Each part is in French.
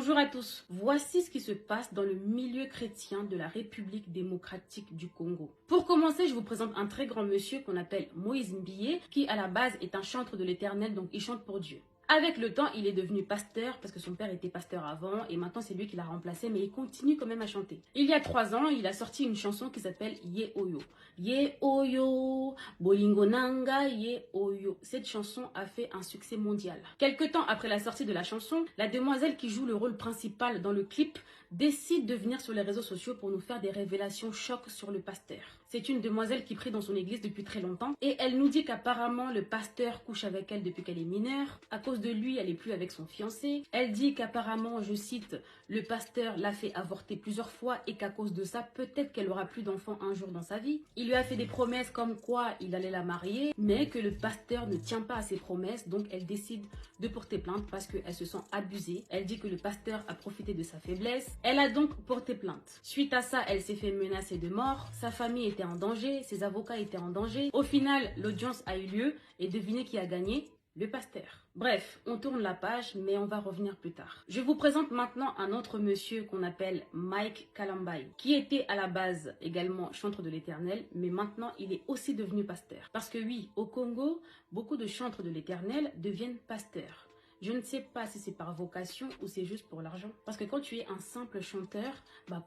Bonjour à tous, voici ce qui se passe dans le milieu chrétien de la République démocratique du Congo. Pour commencer, je vous présente un très grand monsieur qu'on appelle Moïse Mbiye, qui à la base est un chantre de l'Éternel, donc il chante pour Dieu. Avec le temps, il est devenu pasteur parce que son père était pasteur avant et maintenant c'est lui qui l'a remplacé, mais il continue quand même à chanter. Il y a 3 ans, il a sorti une chanson qui s'appelle Ye Oyo. Ye Oyo, Bolingo Nanga, Ye Oyo. Cette chanson a fait un succès mondial. Quelque temps après la sortie de la chanson, la demoiselle qui joue le rôle principal dans le clip décide de venir sur les réseaux sociaux pour nous faire des révélations choc sur le pasteur. C'est une demoiselle qui prie dans son église depuis très longtemps et elle nous dit qu'apparemment le pasteur couche avec elle depuis qu'elle est mineure. À cause de lui, elle n'est plus avec son fiancé. Elle dit qu'apparemment, je cite, le pasteur l'a fait avorter plusieurs fois et qu'à cause de ça, peut-être qu'elle aura plus d'enfants un jour dans sa vie. Il lui a fait des promesses comme quoi il allait la marier, mais que le pasteur ne tient pas à ses promesses, donc elle décide de porter plainte parce qu'elle se sent abusée. Elle dit que le pasteur a profité de sa faiblesse. Elle a donc porté plainte. Suite à ça, elle s'est fait menacer de mort. Sa famille était en danger, ses avocats étaient en danger. Au final, l'audience a eu lieu et devinez qui a gagné? Le pasteur. Bref, on tourne la page, mais on va revenir plus tard. Je vous présente maintenant un autre monsieur qu'on appelle Mike Kalambai, qui était à la base également chantre de l'Éternel, mais maintenant il est aussi devenu pasteur. Parce que oui, au Congo, beaucoup de chantres de l'Éternel deviennent pasteurs. Je ne sais pas si c'est par vocation ou c'est juste pour l'argent. Parce que quand tu es un simple chanteur,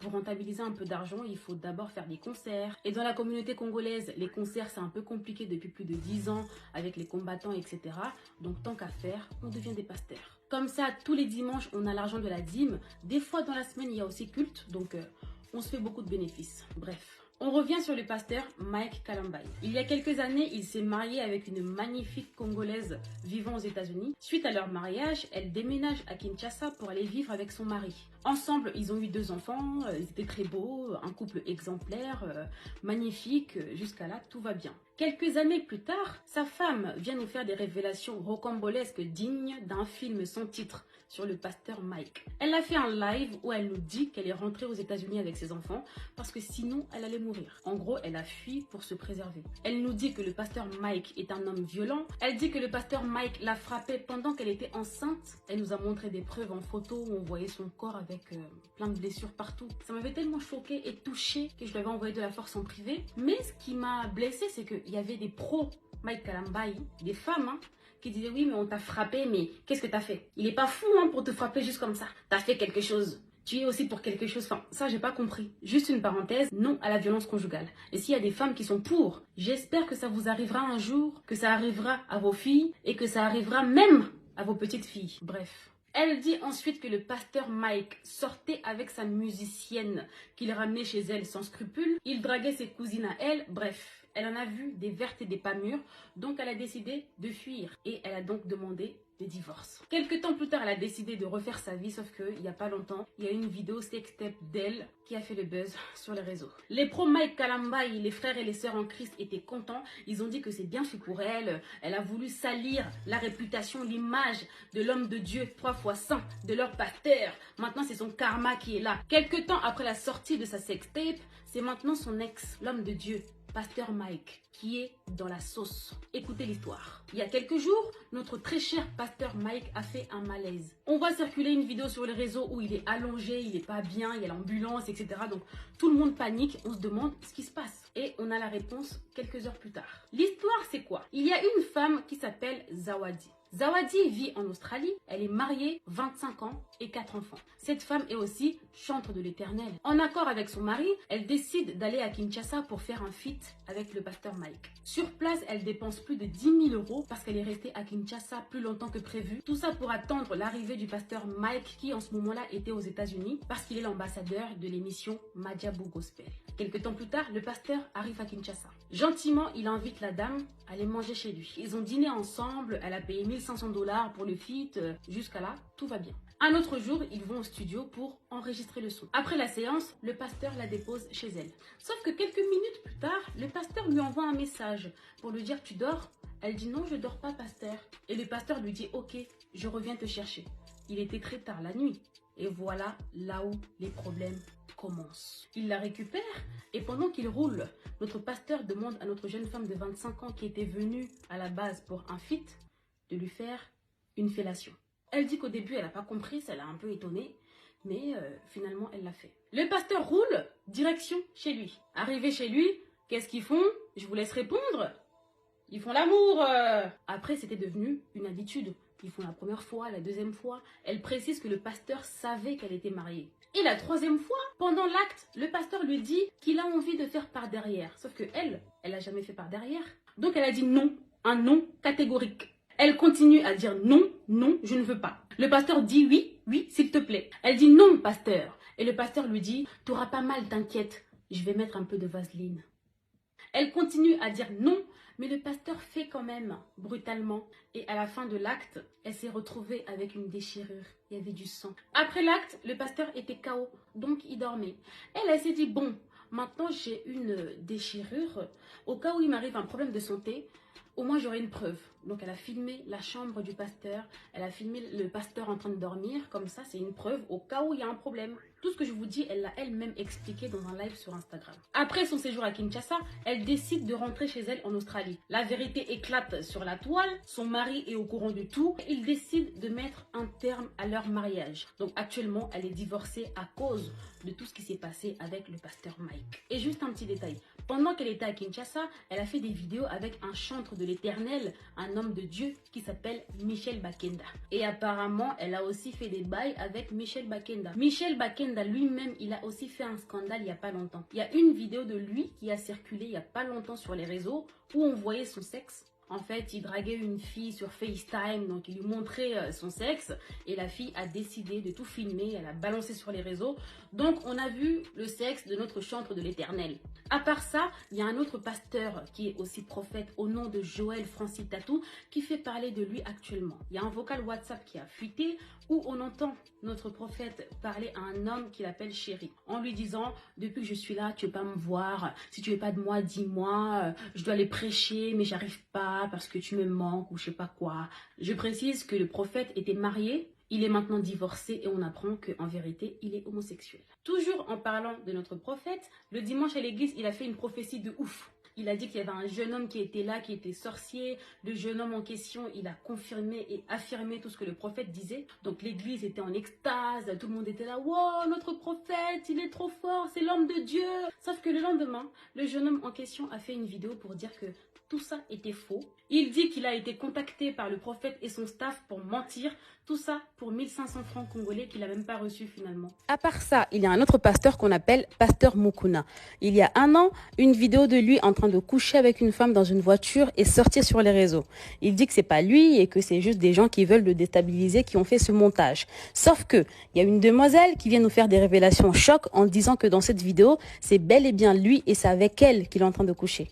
pour rentabiliser un peu d'argent, il faut d'abord faire des concerts. Et dans la communauté congolaise, les concerts, c'est un peu compliqué depuis plus de 10 ans avec les combattants, etc. Donc tant qu'à faire, on devient des pasteurs. Comme ça, tous les dimanches, on a l'argent de la dîme. Des fois, dans la semaine, il y a aussi culte. Donc, on se fait beaucoup de bénéfices. Bref. On revient sur le pasteur Mike Kalambai. Il y a quelques années, il s'est marié avec une magnifique Congolaise vivant aux États-Unis. Suite à leur mariage, elle déménage à Kinshasa pour aller vivre avec son mari. Ensemble, ils ont eu 2 enfants, ils étaient très beaux, un couple exemplaire, magnifique, jusqu'à là, tout va bien. Quelques années plus tard, sa femme vient nous faire des révélations rocambolesques dignes d'un film sans titre sur le pasteur Mike. Elle a fait un live où elle nous dit qu'elle est rentrée aux États-Unis avec ses enfants parce que sinon elle allait mourir. En gros, elle a fui pour se préserver. Elle nous dit que le pasteur Mike est un homme violent. Elle dit que le pasteur Mike l'a frappée pendant qu'elle était enceinte. Elle nous a montré des preuves en photo où on voyait son corps avec plein de blessures partout. Ça m'avait tellement choquée et touchée que je lui avais envoyé de la force en privé. Mais ce qui m'a blessée, c'est qu'il y avait des pros Mike Kalambai, des femmes, qui disaient oui mais on t'a frappé, mais qu'est-ce que t'as fait? Il est pas fou pour te frapper juste comme ça. T'as fait quelque chose. Tu es aussi pour quelque chose. Enfin, ça j'ai pas compris. Juste une parenthèse, non à la violence conjugale. Et s'il y a des femmes qui sont pour, j'espère que ça vous arrivera un jour, que ça arrivera à vos filles et que ça arrivera même à vos petites filles. Bref. Elle dit ensuite que le pasteur Mike sortait avec sa musicienne qu'il ramenait chez elle sans scrupule. Il draguait ses cousines à elle. Bref, elle en a vu des vertes et des pas mûres. Donc elle a décidé de fuir. Et elle a donc demandé le divorce. Quelques temps plus tard, elle a décidé de refaire sa vie, sauf qu'il n'y a pas longtemps, il y a une vidéo sextape d'elle qui a fait le buzz sur les réseaux. Les pros Mike Kalambai, les frères et les sœurs en Christ étaient contents. Ils ont dit que c'est bien fait pour elle. Elle a voulu salir la réputation, l'image de l'homme de Dieu 3 fois saint, de leur pasteur. Maintenant, c'est son karma qui est là. Quelques temps après la sortie de sa sextape, c'est maintenant son ex, l'homme de Dieu, pasteur Mike, qui est dans la sauce. Écoutez l'histoire. Il y a quelques jours, notre très cher pasteur Mike a fait un malaise. On voit circuler une vidéo sur les réseaux où il est allongé, il est pas bien, il y a l'ambulance, etc. Donc tout le monde panique, on se demande ce qui se passe. Et on a la réponse quelques heures plus tard. L'histoire c'est quoi? Il y a une femme qui s'appelle Zawadi. Zawadi vit en Australie, elle est mariée, 25 ans et 4 enfants. Cette femme est aussi chantre de l'Éternel. En accord avec son mari, elle décide d'aller à Kinshasa pour faire un feat avec le pasteur Mike. Sur place, elle dépense plus de 10 000 € parce qu'elle est restée à Kinshasa plus longtemps que prévu. Tout ça pour attendre l'arrivée du pasteur Mike qui en ce moment-là était aux États-Unis parce qu'il est l'ambassadeur de l'émission Madjabou Gospel. Quelques temps plus tard, le pasteur arrive à Kinshasa. Gentiment, il invite la dame à aller manger chez lui. Ils ont dîné ensemble, elle a payé 1 500 $ pour le feat. Jusqu'à là, tout va bien. Un autre jour, ils vont au studio pour enregistrer le son. Après la séance, le pasteur la dépose chez elle. Sauf que quelques minutes plus tard, le pasteur lui envoie un message pour lui dire « Tu dors ?» Elle dit « Non, je dors pas, pasteur. » Et le pasteur lui dit « Ok, je reviens te chercher. » Il était très tard la nuit. Et voilà là où les problèmes commencent. Il la récupère et pendant qu'il roule, notre pasteur demande à notre jeune femme de 25 ans qui était venue à la base pour un feat de lui faire une fellation. Elle dit qu'au début, elle n'a pas compris, ça l'a un peu étonnée. Mais finalement, elle l'a fait. Le pasteur roule, direction chez lui. Arrivé chez lui, qu'est-ce qu'ils font? Je vous laisse répondre. Ils font l'amour. Après, c'était devenu une habitude. Ils font la première fois, la deuxième fois. Elle précise que le pasteur savait qu'elle était mariée. Et la troisième fois, pendant l'acte, le pasteur lui dit qu'il a envie de faire par derrière. Sauf que elle n'a jamais fait par derrière. Donc elle a dit non, un non catégorique. Elle continue à dire non, non, je ne veux pas. Le pasteur dit oui, oui, s'il te plaît. Elle dit non, pasteur. Et le pasteur lui dit, t'auras pas mal, t'inquiète, je vais mettre un peu de vaseline. Elle continue à dire non, mais le pasteur fait quand même, brutalement. Et à la fin de l'acte, elle s'est retrouvée avec une déchirure. Il y avait du sang. Après l'acte, le pasteur était KO, donc il dormait. Elle s'est dit, bon, maintenant j'ai une déchirure. Au cas où il m'arrive un problème de santé, au moins j'aurai une preuve. Donc elle a filmé la chambre du pasteur, elle a filmé le pasteur en train de dormir, comme ça c'est une preuve au cas où il y a un problème. Tout ce que je vous dis, elle l'a elle-même expliqué dans un live sur Instagram. Après son séjour à Kinshasa, elle décide de rentrer chez elle en Australie. La vérité éclate sur la toile, son mari est au courant de tout. Ils décident de mettre un terme à leur mariage. Donc actuellement, elle est divorcée à cause de tout ce qui s'est passé avec le pasteur Mike. Et juste un petit détail, pendant qu'elle était à Kinshasa, elle a fait des vidéos avec un chantre de l'Éternel, un homme de Dieu qui s'appelle Michel Bakenda. Et apparemment, elle a aussi fait des bails avec Michel Bakenda. Michel Bakenda lui-même, il a aussi fait un scandale il n'y a pas longtemps. Il y a une vidéo de lui qui a circulé il n'y a pas longtemps sur les réseaux où on voyait son sexe. En fait, il draguait une fille sur FaceTime, donc il lui montrait son sexe. Et la fille a décidé de tout filmer, elle a balancé sur les réseaux. Donc, on a vu le sexe de notre chantre de l'Éternel. À part ça, il y a un autre pasteur qui est aussi prophète au nom de Joël Francis Tatou qui fait parler de lui actuellement. Il y a un vocal WhatsApp qui a fuité où on entend notre prophète parler à un homme qu'il appelle chéri, en lui disant « Depuis que je suis là, tu ne veux pas me voir. Si tu ne veux pas de moi, dis-moi. Je dois aller prêcher, mais j'arrive pas parce que tu me manques ou je sais pas quoi. » Je précise que le prophète était marié. Il est maintenant divorcé et on apprend qu'en vérité, il est homosexuel. Toujours en parlant de notre prophète, le dimanche à l'église, il a fait une prophétie de ouf. Il a dit qu'il y avait un jeune homme qui était là, qui était sorcier. Le jeune homme en question, il a confirmé et affirmé tout ce que le prophète disait. Donc l'église était en extase, tout le monde était là. Wow, notre prophète, il est trop fort, c'est l'homme de Dieu. Sauf que le lendemain, le jeune homme en question a fait une vidéo pour dire que tout ça était faux. Il dit qu'il a été contacté par le prophète et son staff pour mentir. Tout ça pour 1500 francs congolais qu'il n'a même pas reçu finalement. À part ça, il y a un autre pasteur qu'on appelle Pasteur Mukuna. Il y a un an, une vidéo de lui en train de coucher avec une femme dans une voiture est sortie sur les réseaux. Il dit que c'est pas lui et que c'est juste des gens qui veulent le déstabiliser qui ont fait ce montage. Sauf que il y a une demoiselle qui vient nous faire des révélations choc en disant que dans cette vidéo, c'est bel et bien lui et c'est avec elle qu'il est en train de coucher.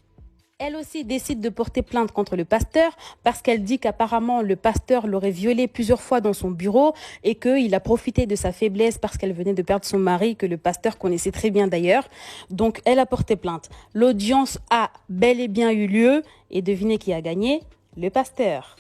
Elle aussi décide de porter plainte contre le pasteur parce qu'elle dit qu'apparemment le pasteur l'aurait violée plusieurs fois dans son bureau et qu'il a profité de sa faiblesse parce qu'elle venait de perdre son mari, que le pasteur connaissait très bien d'ailleurs. Donc elle a porté plainte. L'audience a bel et bien eu lieu et devinez qui a gagné? Le pasteur.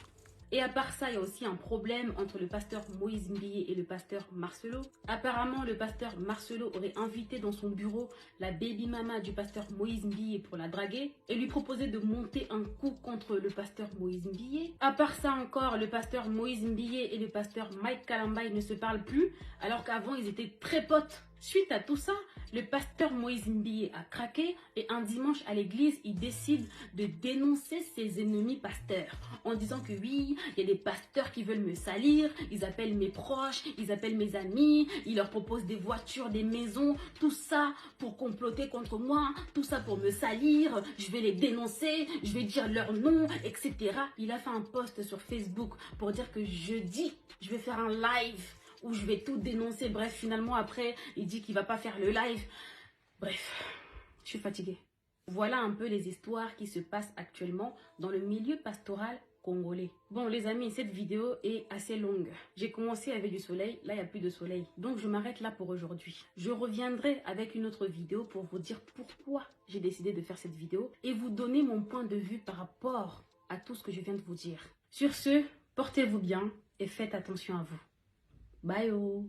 Et à part ça, il y a aussi un problème entre le pasteur Moïse Mbiye et le pasteur Marcelo. Apparemment, le pasteur Marcelo aurait invité dans son bureau la baby mama du pasteur Moïse Mbiye pour la draguer et lui proposer de monter un coup contre le pasteur Moïse Mbiye. À part ça encore, le pasteur Moïse Mbiye et le pasteur Mike Kalambay ne se parlent plus alors qu'avant ils étaient très potes. Suite à tout ça, le pasteur Moïse Mbiye a craqué et un dimanche à l'église, il décide de dénoncer ses ennemis pasteurs en disant que oui, il y a des pasteurs qui veulent me salir, ils appellent mes proches, ils appellent mes amis, ils leur proposent des voitures, des maisons, tout ça pour comploter contre moi, tout ça pour me salir, je vais les dénoncer, je vais dire leur nom, etc. Il a fait un post sur Facebook pour dire que jeudi, je vais faire un live où je vais tout dénoncer. Bref, finalement, après, il dit qu'il va pas faire le live. Bref, je suis fatiguée. Voilà un peu les histoires qui se passent actuellement dans le milieu pastoral congolais. Bon, les amis, cette vidéo est assez longue. J'ai commencé avec du soleil, là, il n'y a plus de soleil. Donc, je m'arrête là pour aujourd'hui. Je reviendrai avec une autre vidéo pour vous dire pourquoi j'ai décidé de faire cette vidéo et vous donner mon point de vue par rapport à tout ce que je viens de vous dire. Sur ce, portez-vous bien et faites attention à vous. Bye oh.